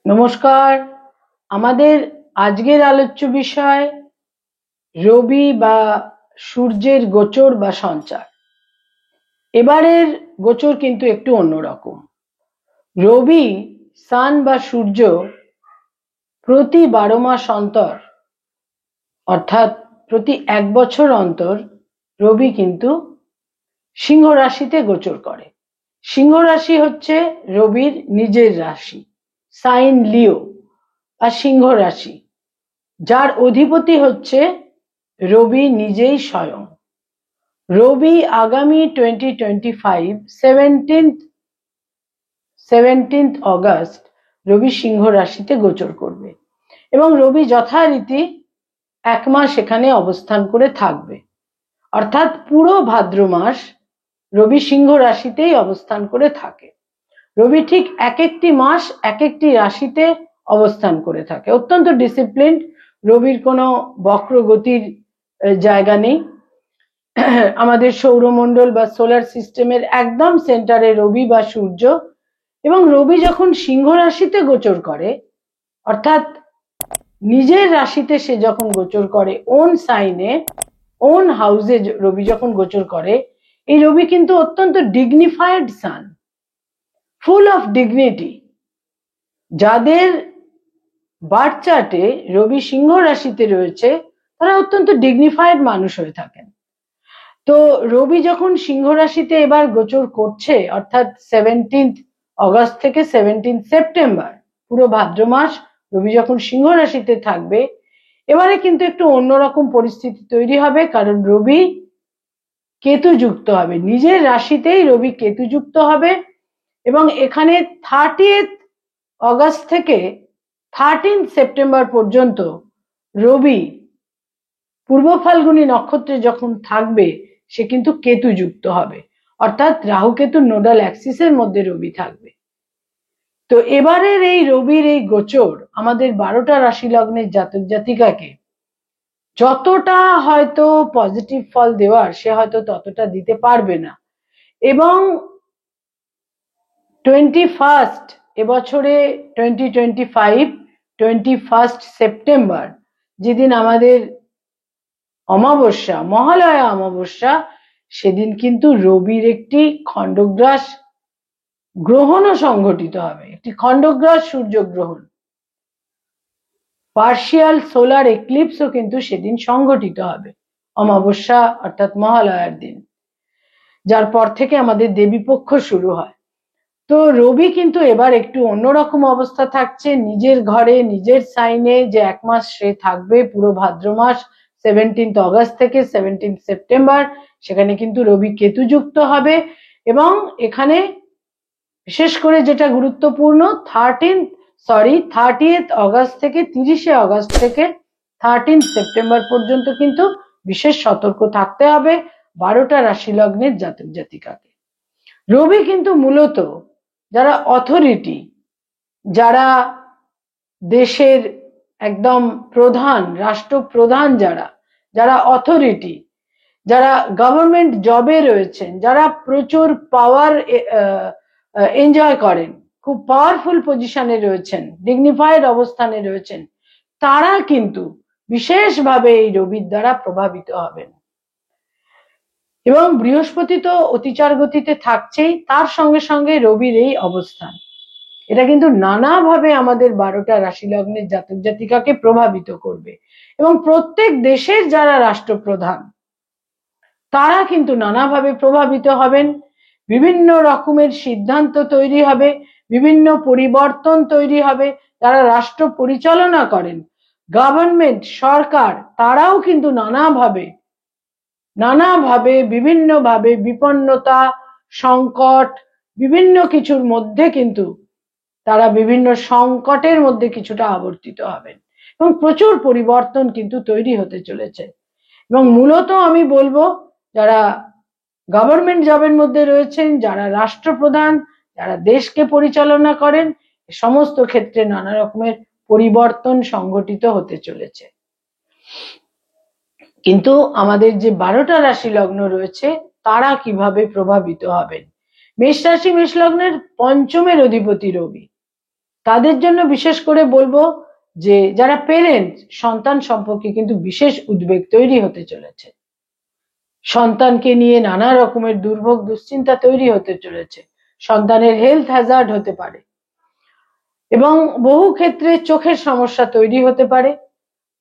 নমস্কার। আমাদের আজকের আলোচ্য বিষয় রবি বা সূর্যের গোচর বা সঞ্চার। এবারের গোচর কিন্তু একটু অন্যরকম। রবি সান বা সূর্য প্রতি 12 মাস অন্তর অর্থাৎ প্রতি 1 বছর অন্তর রবি কিন্তু সিংহ রাশিতে গোচর করে। সিংহ রাশি হচ্ছে রবির নিজের রাশি, সাইন লিও বা সিংহ রাশি, যার অধিপতি হচ্ছে রবি নিজেই স্বয়ং। রবি আগামী 2025 17 অগস্ট রবি সিংহ রাশিতে গোচর করবে এবং রবি যথারীতি 1 মাস এখানে অবস্থান করে থাকবে, অর্থাৎ পুরো ভাদ্র মাস রবি সিংহ রাশিতেই অবস্থান করে থাকে। রবি ঠিক এক একটি মাস এক একটি রাশিতে অবস্থান করে থাকে। অত্যন্ত ডিসিপ্লিনড। রবির কোনো বক্রগতির জায়গা নেই। আমাদের সৌরমণ্ডল বা সোলার সিস্টেমের একদম সেন্টারে রবি বা সূর্য, এবং রবি যখন সিংহ রাশিতে গোচর করে অর্থাৎ নিজের রাশিতে সে যখন গোচর করে, ওন সাইনে ওন হাউসে রবি যখন গোচর করে, এই রবি কিন্তু অত্যন্ত dignified sun, full of dignity. যাদের বার্থ চার্টে রবি সিংহ রাশিতে রয়েছে তারা অত্যন্ত ডিগনিফাইড মানুষ হয়ে থাকেন। তো রবি যখন সিংহ রাশিতে এবার গোচর করছে অর্থাৎ 17 অগস্ট থেকে 17 সেপ্টেম্বর, পুরো ভাদ্র মাস রবি যখন সিংহ রাশিতে থাকবে, এবারে কিন্তু একটু অন্যরকম পরিস্থিতি তৈরি হবে, কারণ রবি কেতু যুক্ত হবে, নিজের রাশিতেই রবি কেতু যুক্ত হবে এবং এখানে 30 অগস্ট থেকে 13 সেপ্টেম্বর পর্যন্ত রবি পূর্ব ফাল্গুনী নক্ষত্রে যখন থাকবে সে কিন্তু কেতু যুক্ত হবে, অর্থাৎ রাহু কেতু নোডাল অ্যাক্সিসের মধ্যে রবি থাকবে। তো এবারের এই রবির এই গোচর আমাদের 12টা রাশি লগ্নের জাতক জাতিকাকে যতটা হয়তো পজিটিভ ফল দেওয়ার সে হয়তো ততটা দিতে পারবে না, এবং 21 এবছরে 2025 21 সেপ্টেম্বর যেদিন আমাদের অমাবস্যা, মহালয়া অমাবস্যা, সেদিন কিন্তু রবির একটি খণ্ডগ্রাস গ্রহণও সংঘটিত হবে, একটি খণ্ডগ্রাস সূর্যগ্রহণ, পার্শিয়াল সোলার এক্লিপসও কিন্তু সেদিন সংঘটিত হবে অমাবস্যা অর্থাৎ মহালয়ার দিন, যার পর থেকে আমাদের দেবীপক্ষ শুরু হয়। তো রবি কিন্তু এবার একটু অন্যরকম অবস্থা থাকছে, নিজের ঘরে নিজের সাইনে যে 1 মাস সে থাকবে পুরো ভাদ্র মাস 17 অগস্ট থেকে 17 সেপ্টেম্বর, সেখানে কিন্তু রবি কেতু যুক্ত হবে এবং এখানে বিশেষ করে যেটা গুরুত্বপূর্ণ 30 অগস্ট থেকে 30 অগস্ট থেকে 13 সেপ্টেম্বর পর্যন্ত কিন্তু বিশেষ সতর্ক থাকতে হবে 12টা রাশি লগ্নের জাতক জাতিকাকে। রবি কিন্তু মূলত যারা অথরিটি, যারা দেশের একদম প্রধান, রাষ্ট্রপ্রধান, যারা অথরিটি, যারা গভর্নমেন্ট জবে রয়েছেন, যারা প্রচুর পাওয়ার এনজয় করেন, খুব পাওয়ারফুল পজিশনে রয়েছেন, ডিগনিফাইড অবস্থানে রয়েছেন, তারা কিন্তু বিশেষভাবে এই রবির দ্বারা প্রভাবিত হবেন। এবং বৃহস্পতি তো অতিচার গতিতে থাকছেই, তার সঙ্গে সঙ্গে রবির এই অবস্থান, এটা কিন্তু নানাভাবে আমাদের 12টা রাশি লগ্নের জাতক জাতিকাকে প্রভাবিত করবে এবং প্রত্যেক দেশের যারা রাষ্ট্রপ্রধান তারা কিন্তু নানাভাবে প্রভাবিত হবেন। বিভিন্ন রকমের সিদ্ধান্ত তৈরি হবে, বিভিন্ন পরিবর্তন তৈরি হবে, যারা রাষ্ট্র পরিচালনা করেন, গভর্নমেন্ট, সরকার, তারাও কিন্তু নানাভাবে বিভিন্নভাবে বিপন্নতা, সংকট, বিভিন্ন কিছুর মধ্যে কিন্তু তারা বিভিন্ন সংকটের মধ্যে কিছুটা আবর্তিত হবেন এবং প্রচুর পরিবর্তন কিন্তু তৈরি হতে চলেছে। এবং মূলত আমি বলবো যারা গভর্নমেন্ট জবের মধ্যে রয়েছেন, যারা রাষ্ট্রপ্রধান, যারা দেশকে পরিচালনা করেন, সমস্ত ক্ষেত্রে নানা রকমের পরিবর্তন সংঘটিত হতে চলেছে। কিন্তু আমাদের যে 12টা রাশি লগ্ন রয়েছে তারা কিভাবে প্রভাবিত হবেন? মেষ রাশি, মেষ লগ্নের পঞ্চমের অধিপতি রবি, তাদের জন্য বিশেষ করে বলবো যে যারা পেরেন্ট, সন্তান সম্পর্কে কিন্তু বিশেষ উদ্বেগ তৈরি হতে চলেছে। সন্তানকে নিয়ে নানা রকমের দুর্ভোগ দুশ্চিন্তা তৈরি হতে চলেছে। সন্তানের হেলথ হ্যাজার্ড হতে পারে এবং বহু ক্ষেত্রে চোখের সমস্যা তৈরি হতে পারে।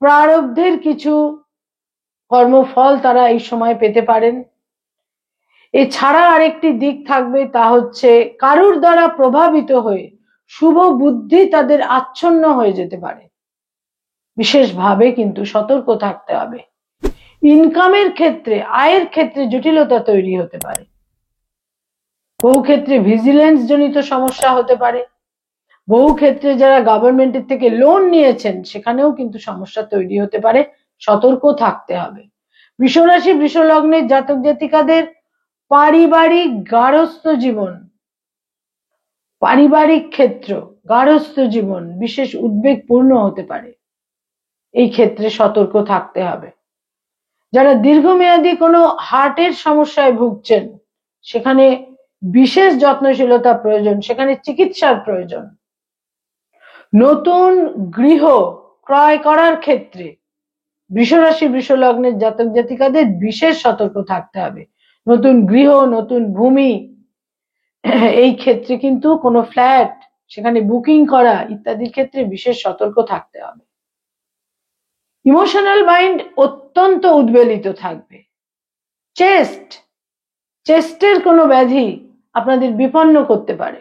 প্রারব্ধের কিছু কর্মফল তারা এই সময় পেতে পারেন। এছাড়া আরেকটি দিক থাকবে, তা হচ্ছে কারুর দ্বারা প্রভাবিত হয়ে শুভ বুদ্ধি তাদের আচ্ছন্ন হয়ে যেতে পারে। বিশেষভাবে কিন্তু সতর্ক থাকতে হবে। ইনকামের ক্ষেত্রে, আয়ের ক্ষেত্রে জটিলতা তৈরি হতে পারে। বহু ক্ষেত্রে ভিজিলেন্স জনিত সমস্যা হতে পারে। বহু ক্ষেত্রে যারা গভর্নমেন্টের থেকে লোন নিয়েছেন সেখানেও কিন্তু সমস্যা তৈরি হতে পারে, সতর্ক থাকতে হবে। বৃষরাশি বৃষলগ্নের জাতক জাতিকাদের পারিবারিক গার্হস্থ্য জীবন, পারিবারিক ক্ষেত্র, গার্হস্থ্য জীবন বিশেষ উদ্বেগপূর্ণ হতে পারে। এই ক্ষেত্রে সতর্ক থাকতে হবে। যারা দীর্ঘমেয়াদী কোনো হার্টের সমস্যায় ভুগছেন সেখানে বিশেষ যত্নশীলতা প্রয়োজন, সেখানে চিকিৎসার প্রয়োজন। নতুন গৃহ ক্রয় করার ক্ষেত্রে বৃষরাশি বৃষলগ্নের জাতক জাতিকাদের বিশেষ সতর্ক থাকতে হবে। নতুন গৃহ, নতুন ভূমি, এই ক্ষেত্রে কিন্তু কোনো ফ্ল্যাট সেখানে বুকিং করা ইত্যাদির ক্ষেত্রে বিশেষ সতর্ক থাকতে হবে। ইমোশনাল মাইন্ড অত্যন্ত উদ্বেলিত থাকবে। চেস্টের কোনো ব্যাধি আপনাদের বিপন্ন করতে পারে।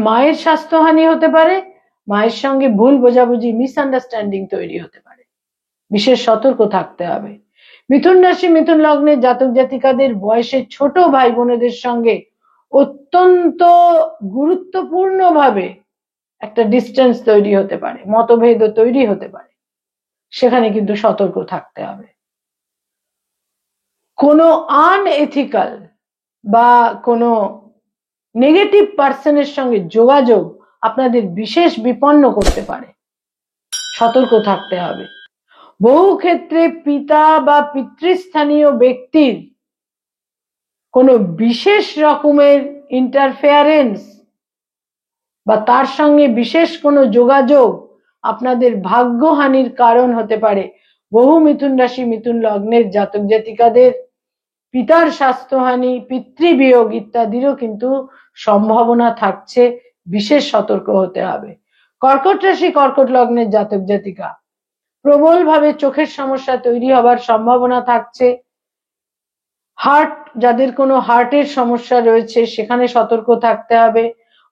মায়ের স্বাস্থ্যহানি হতে পারে, মায়ের সঙ্গে ভুল বোঝাবুঝি, মিসআন্ডারস্ট্যান্ডিং তৈরি হতে পারে। বিশেষ সতর্ক থাকতে হবে। মিথুন রাশি মিথুন লগ্নের জাতক জাতিকাদের বয়সে ছোট ভাই বোনেদের সঙ্গে অত্যন্ত গুরুত্বপূর্ণভাবে একটা ডিস্টেন্স তৈরি হতে পারে, মতভেদ তৈরি হতে পারে। সেখানে কিন্তু সতর্ক থাকতে হবে। কোনো আনএথিক্যাল বা কোনো নেগেটিভ পার্সনের সঙ্গে যোগাযোগ আপনাদের বিশেষ বিপন্ন করতে পারে, সতর্ক থাকতে হবে। বহু ক্ষেত্রে পিতা বা পিতৃস্থানীয় ব্যক্তির কোনো বিশেষ রকমের ইন্টারফেয়ারেন্স বা তার সঙ্গে বিশেষ কোনো যোগাযোগ আপনাদের ভাগ্যহানির কারণ হতে পারে। বহু মিথুন রাশি মিথুন লগ্নের জাতক জাতিকাদের পিতার স্বাস্থ্যহানি, পিতৃবিয়োগ ইত্যাদিরও কিন্তু সম্ভাবনা থাকছে, বিশেষ সতর্ক হতে হবে। কর্কট রাশি কর্কট লগ্নের জাতক জাতিকা প্রবলভাবে চোখের সমস্যা তৈরি হবার সম্ভাবনা থাকছে। যাদের কোনো হার্টের সমস্যা রয়েছে সেখানে সতর্ক থাকতে হবে।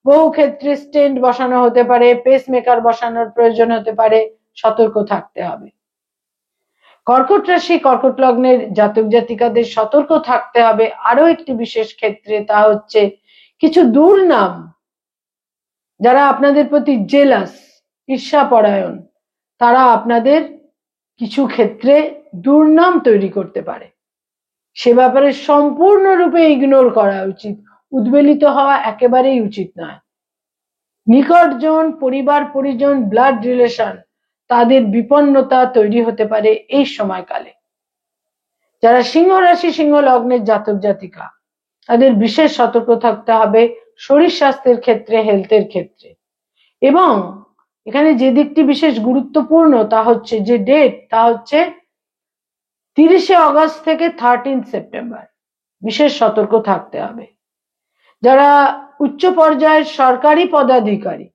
বহু ক্ষেত্রে স্টেন্ট বসানো হতে পারে, পেসমেকার বসানোর প্রয়োজন হতে পারে, সতর্ক থাকতে হবে। কর্কট রাশি কর্কট লগ্নের জাতক জাতিকাদের সতর্ক থাকতে হবে আরো একটি বিশেষ ক্ষেত্রে, তা হচ্ছে কিছু দুর্নাম, যারা আপনাদের প্রতি জেলাস, ঈর্ষাপরায়ণ, তারা আপনাদের কিছু ক্ষেত্রে দুর্নাম তৈরি করতে পারে। সে ব্যাপারে সম্পূর্ণরূপে ইগনোর করা উচিত, উদ্বেলিত হওয়া একেবারেই উচিত নয়। নিকটজন, পরিবার পরিজন, ব্লাড রিলেশন, তাদের বিপন্নতা তৈরি হতে পারে এই সময়কালে। যারা সিংহ রাশি সিংহ লগ্নের জাতক জাতিকা, তাদের বিশেষ সতর্ক থাকতে হবে শরীর স্বাস্থ্যের ক্ষেত্রে, হেলথের ক্ষেত্রে। এবং এখানে যে দিকটি বিশেষ গুরুত্বপূর্ণ তা হচ্ছে যে ডেট, তা হচ্ছে 30শে অগস্ট থেকে 13 সেপ্টেম্বর। বিশেষ সতর্ক থাকতে হবে। যারা উচ্চ পর্যায়ের সরকারি পদাধিকারী,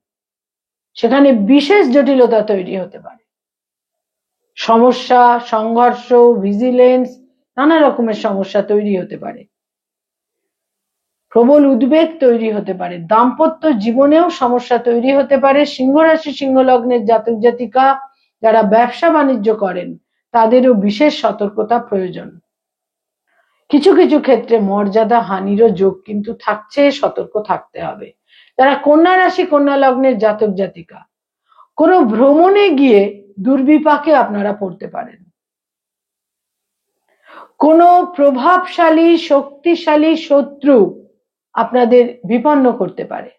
সেখানে বিশেষ জটিলতা তৈরি হতে পারে। সমস্যা, সংঘর্ষ, ভিজিলেন্স, নানা রকমের সমস্যা তৈরি হতে পারে। প্রবল উদ্বেগ তৈরি হতে পারে। দাম্পত্য জীবনেও সমস্যা তৈরি হতে পারে। সিংহ রাশি সিংহ লগ্নের জাতক জাতিকা যারা ব্যবসা বাণিজ্য করেন তাদেরও বিশেষ সতর্কতা প্রয়োজন। কিছু কিছু ক্ষেত্রে মর্যাদা হানিরও যোগ কিন্তু থাকছে, সতর্ক থাকতে হবে। যারা কন্যা রাশি কন্যা লগ্নের জাতক জাতিকা, কোনো ভ্রমণে গিয়ে দুর্বিপাকে আপনারা পড়তে পারেন। কোনো প্রভাবশালী শক্তিশালী শত্রু আপনাদের বিপন্ন করতে পারে।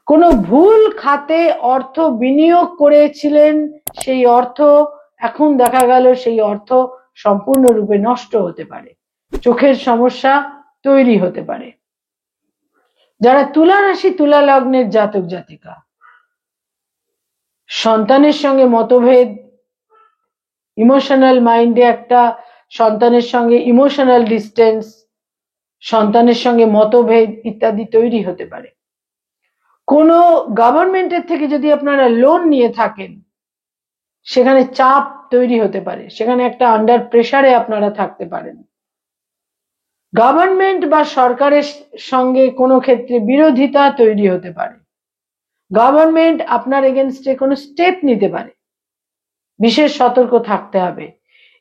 কোনো ভুল খাতে অর্থ বিনিয়োগ করেছিলেন, সেই অর্থ এখন দেখা গেল সেই অর্থ সম্পূর্ণরূপে নষ্ট হতে পারে। চোখের সমস্যা তৈরি হতে পারে। যারা তুলা রাশি তুলা লগ্নের জাতক জাতিকা, সন্তানের সঙ্গে মতভেদ, ইমোশনাল মাইন্ডে একটা সন্তানের সঙ্গে ইমোশনাল ডিস্টেন্স, সন্তানের সঙ্গে মতভেদ ইত্যাদি তৈরি হতে পারে। কোনো গভর্নমেন্টের থেকে যদি আপনারা লোন নিয়ে থাকেন, সেখানে চাপ তৈরি হতে পারে, সেখানে একটা আন্ডার প্রেসারে আপনারা থাকতে পারেন। গভর্নমেন্ট বা সরকারের সঙ্গে কোনো ক্ষেত্রে বিরোধিতা তৈরি হতে পারে। গভর্নমেন্ট আপনার এগেনস্টে কোনো স্টেপ নিতে পারে, বিশেষ সতর্ক থাকতে হবে।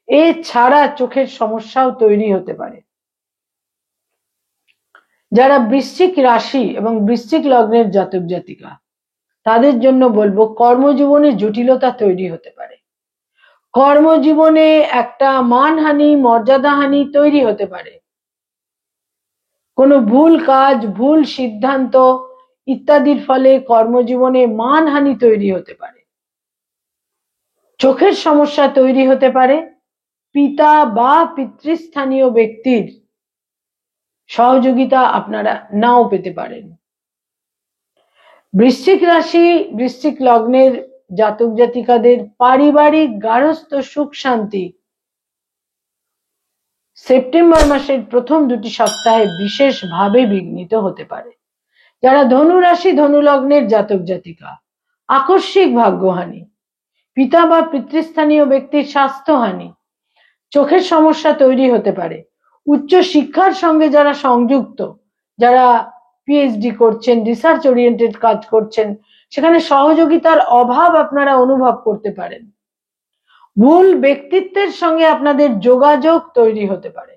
এছাড়া চোখের সমস্যাও তৈরি হতে পারে। যারা বৃশ্চিক রাশি এবং বৃশ্চিক লগ্নের জাতক জাতিকা, তাদের জন্য বলবো কর্মজীবনে জটিলতা তৈরি হতে পারে। কর্মজীবনে একটা মানহানি, মর্যাদাহানি তৈরি হতে পারে। কোনো ভুল কাজ, ভুল সিদ্ধান্ত ইত্যাদির ফলে কর্মজীবনে মানহানি তৈরি হতে পারে। চোখের সমস্যা তৈরি হতে পারে। পিতা বা পিতৃস্থানীয় ব্যক্তির সহযোগিতা আপনারা নাও পেতে পারেন। বৃশ্চিক রাশি বৃশ্চিক লগ্নের জাতক জাতিকাদের পারিবারিক গার্হস্থ্য সুখ শান্তি সেপ্টেম্বর মাসের প্রথম 2টি সপ্তাহে বিশেষভাবে বিঘ্নিত হতে পারে। যারা ধনু রাশি ধনু লগ্নের জাতক জাতিকা, আকস্মিক ভাগ্যহানি, পিতা বা পিতৃস্থানীয় ব্যক্তির স্বাস্থ্যহানি, চোখের সমস্যা তৈরি হতে পারে। উচ্চ শিক্ষার সঙ্গে যারা সংযুক্ত, যারা পিএইচডি করছেন, রিসার্চ ওরিয়েন্টেড কাজ করছেন, সেখানে সহযোগিতার অভাব আপনারা অনুভব করতে পারেন। ভুল ব্যক্তিত্বের সঙ্গে আপনাদের যোগাযোগ তৈরি হতে পারে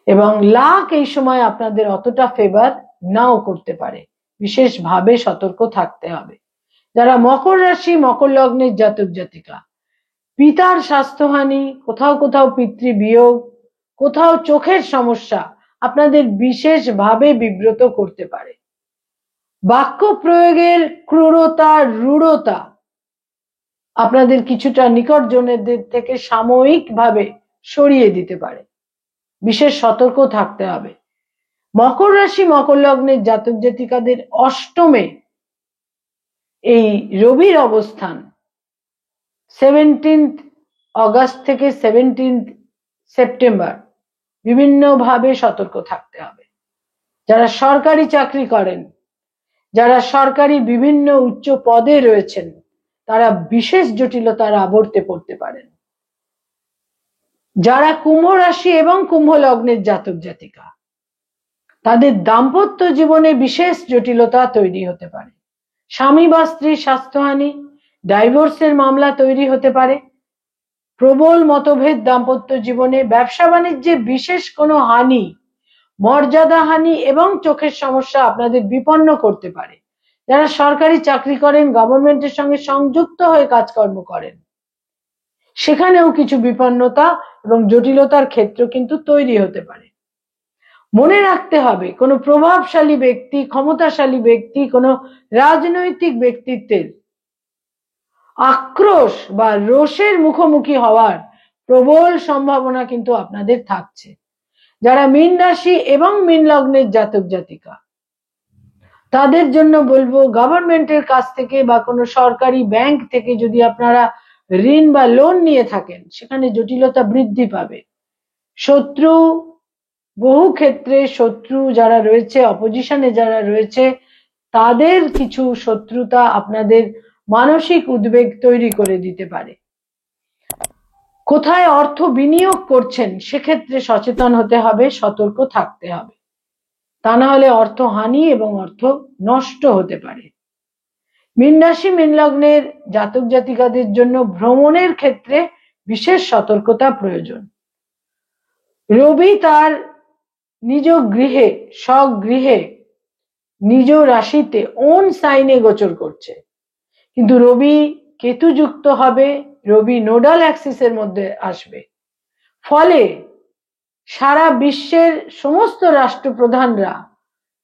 এবং লাক এই সময় আপনাদের অতটা ফেভার নাও করতে পারে। বিশেষভাবে সতর্ক থাকতে হবে। যারা মকর রাশি মকর লগ্নের জাতক জাতিকা, পিতার স্বাস্থ্যহানি, কোথাও কোথাও পিতৃবিয়োগ, কোথাও চোখের সমস্যা আপনাদের বিশেষভাবে বিব্রত করতে পারে। বাক্য প্রয়োগের ক্রূরতা, রূঢ়তা আপনাদের কিছুটা নিকটজনদের থেকে সাময়িকভাবে সরিয়ে দিতে পারে। বিশেষ সতর্ক থাকতে হবে। মকর রাশি মকর লগ্নের জাতক জাতিকাদের অষ্টমে এই রবির অবস্থান 17 অগস্ট থেকে 17 সেপ্টেম্বর, বিভিন্নভাবে সতর্ক থাকতে হবে। যারা সরকারি চাকরি করেন, যারা সরকারি বিভিন্ন উচ্চ পদে রয়েছেন, তারা বিশেষ জটিলতার আবর্তে পড়তে পারেন। যারা কুম্ভ রাশি এবং কুম্ভ লগ্নের জাতক জাতিকা, তাদের দাম্পত্য জীবনে বিশেষ জটিলতা তৈরি হতে পারে। স্বামী বা স্ত্রীর স্বাস্থ্যহানি, ডাইভোর্সের মামলা তৈরি হতে পারে। প্রবল মতভেদ দাম্পত্য জীবনে, ব্যবসা বাণিজ্যে বিশেষ কোনো হানি, মর্যাদা হানি এবং চোখের সমস্যা আপনাদের বিপন্ন করতে পারে। যারা সরকারি চাকরি করেন, গভর্নমেন্টের সঙ্গে সংযুক্ত হয়ে কাজকর্ম করেন, সেখানেও কিছু বিপন্নতা এবং জটিলতার ক্ষেত্র কিন্তু তৈরি হতে পারে। মনে রাখতে হবে, কোনো প্রভাবশালী ব্যক্তি, ক্ষমতাশালী ব্যক্তি, কোনো রাজনৈতিক ব্যক্তিত্বের আক্রোশ বা রোষের মুখোমুখি হওয়ার প্রবল সম্ভাবনা কিন্তু আপনাদের থাকছে। যারা মীন রাশি এবং মীন লগ্নের জাতক জাতিকা, তাদের জন্য বলবো গভর্নমেন্টের কাছ থেকে বা কোনো সরকারি ব্যাংক থেকে যদি আপনারা ঋণ বা লোন নিয়ে থাকেন, সেখানে জটিলতা বৃদ্ধি পাবে। শত্রু, বহু ক্ষেত্রে শত্রু যারা রয়েছে, অপোজিশনে যারা রয়েছে, তাদের কিছু শত্রুতা আপনাদের মানসিক উদ্বেগ তৈরি করে দিতে পারে। কোথায় অর্থ বিনিয়োগ করছেন, সেক্ষেত্রে সচেতন হতে হবে, সতর্ক থাকতে হবে। তা না হলে অর্থ হানি এবং অর্থ নষ্ট হতে পারে। মীন রাশি মীন লগ্নের জাতক জাতিকাদের জন্য ভ্রমণের ক্ষেত্রে বিশেষ সতর্কতা প্রয়োজন। রবি তার নিজ গৃহে, স্বগৃহে, নিজ রাশিতে ওন সাইনে গোচর করছে, কিন্তু রবি কেতু যুক্ত হবে, রবি নোডাল অ্যাক্সিসের মধ্যে আসবে। ফলে সারা বিশ্বের সমস্ত রাষ্ট্রপ্রধানরা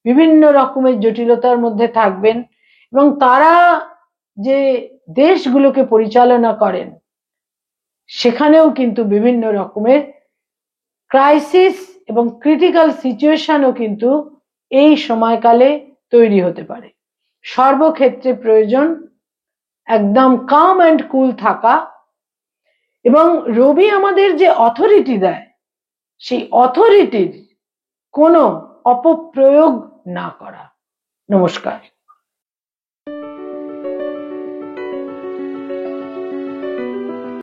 বিভিন্ন রকমের জটিলতার মধ্যে থাকবেন এবং তারা যে দেশগুলোকে পরিচালনা করেন, সেখানেও কিন্তু বিভিন্ন রকমের ক্রাইসিস এবং ক্রিটিক্যাল সিচুয়েশনও কিন্তু এই সময়কালে তৈরি হতে পারে। সর্বক্ষেত্রে প্রয়োজন একদম কাম অ্যান্ড কুল থাকা, এবং রবি আমাদের যে অথরিটি দেয় সেই অথরিটির কোনো অপপ্রয়োগ না করা। নমস্কার।